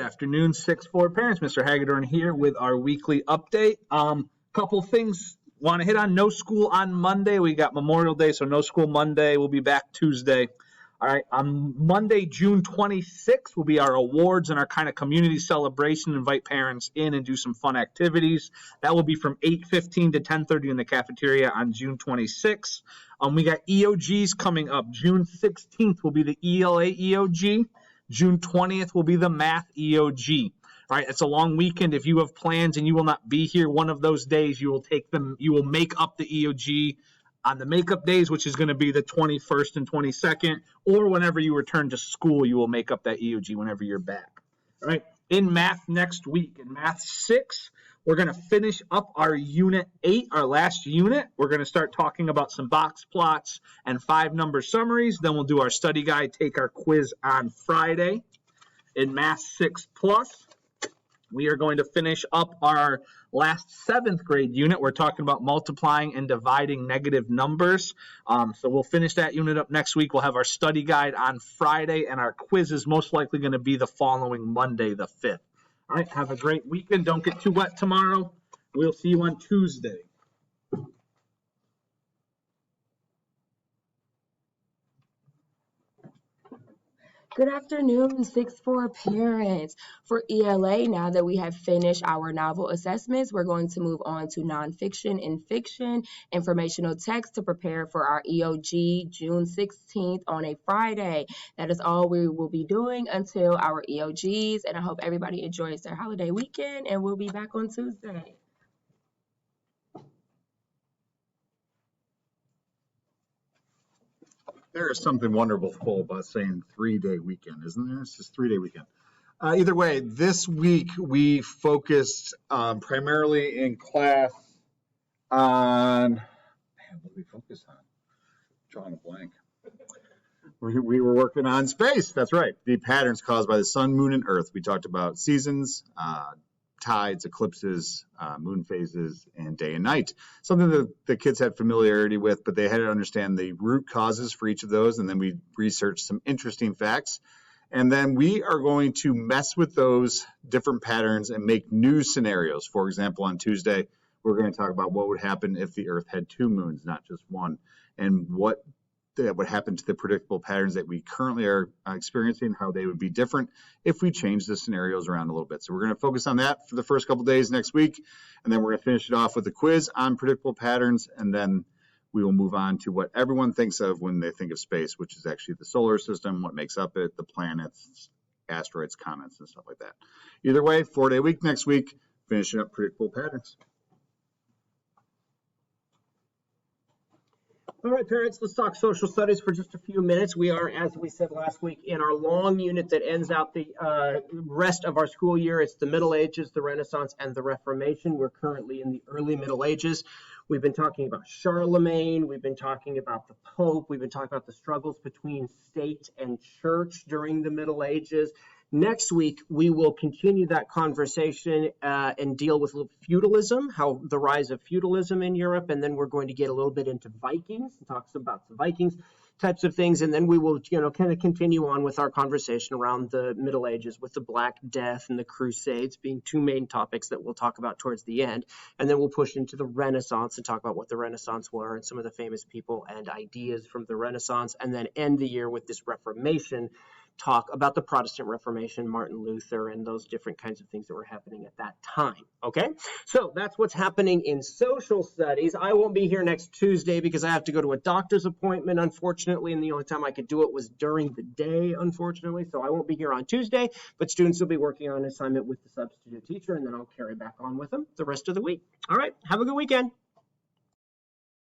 afternoon, 6-4 parents. Mr. Hagedorn here with our weekly update. Couple things want to hit on. No school on Monday. We got Memorial Day, so no school Monday. We'll be back Tuesday. All right, on Monday, June 26th, will be our awards and our kind of community celebration. Invite parents in and do some fun activities. That will be from 8:15 to 10:30 in the cafeteria on June 26th. We got EOGs coming up. June 16th will be the ELA EOG. June 20th will be the math EOG. All right, it's a long weekend. If you have plans and you will not be here one of those days, you will take them. You will make up the EOG on the makeup days, which is going to be the 21st and 22nd, or whenever you return to school, you will make up that EOG whenever you're back. All right, in math next week, in math 6, we're going to finish up our unit 8, our last unit. We're going to start talking about some box plots and 5-number summaries. Then we'll do our study guide, take our quiz on Friday. In math 6 plus, we are going to finish up our last 7th grade unit. We're talking about multiplying and dividing negative numbers. So we'll finish that unit up next week. We'll have our study guide on Friday, and our quiz is most likely going to be the following Monday, the 5th. All right, have a great weekend. Don't get too wet tomorrow. We'll see you on Tuesday. Good afternoon, 6-4 parents. For ELA, now that we have finished our novel assessments, we're going to move on to nonfiction and fiction, informational text to prepare for our EOG June 16th on a Friday. That is all we will be doing until our EOGs, and I hope everybody enjoys their holiday weekend, and we'll be back on Tuesday. There is something wonderful about saying 3-day weekend, isn't there? It's just 3-day weekend. Either way, this week we focused primarily in class on, what did we focus on? Drawing a blank. We were working on space, that's right. The patterns caused by the sun, moon, and earth. We talked about seasons, tides, eclipses, moon phases, and day and night. Something that the kids had familiarity with, but they had to understand the root causes for each of those, and then we researched some interesting facts. And then we are going to mess with those different patterns and make new scenarios. For example, on Tuesday, we're going to talk about what would happen if the Earth had 2 moons, not just one, and what that would happen to the predictable patterns that we currently are experiencing, how they would be different if we change the scenarios around a little bit. So we're going to focus on that for the first couple days next week, and then we're going to finish it off with a quiz on predictable patterns, and then we will move on to what everyone thinks of when they think of space, which is actually the solar system, what makes up it, the planets, asteroids, comets, and stuff like that. Either way, 4-day week next week, finishing up predictable patterns. All right, parents, let's talk social studies for just a few minutes. We are, as we said last week, in our long unit that ends out the rest of our school year. It's the Middle Ages, the Renaissance, and the Reformation. We're currently in the early Middle Ages. We've been talking about Charlemagne. We've been talking about the Pope. We've been talking about the struggles between state and church during the Middle Ages. Next week, we will continue that conversation and deal with feudalism, how the rise of feudalism in Europe, and then we're going to get a little bit into Vikings, and talks about the Vikings types of things, and then we will, kind of continue on with our conversation around the Middle Ages with the Black Death and the Crusades being 2 main topics that we'll talk about towards the end, and then we'll push into the Renaissance and talk about what the Renaissance were and some of the famous people and ideas from the Renaissance, and then end the year with this Reformation talk about the Protestant Reformation, Martin Luther, and those different kinds of things that were happening at that time. Okay, so that's what's happening in social studies. I won't be here next Tuesday because I have to go to a doctor's appointment, unfortunately, and the only time I could do it was during the day, unfortunately, so I won't be here on Tuesday, but students will be working on an assignment with the substitute teacher, and then I'll carry back on with them the rest of the week. All right, have a good weekend.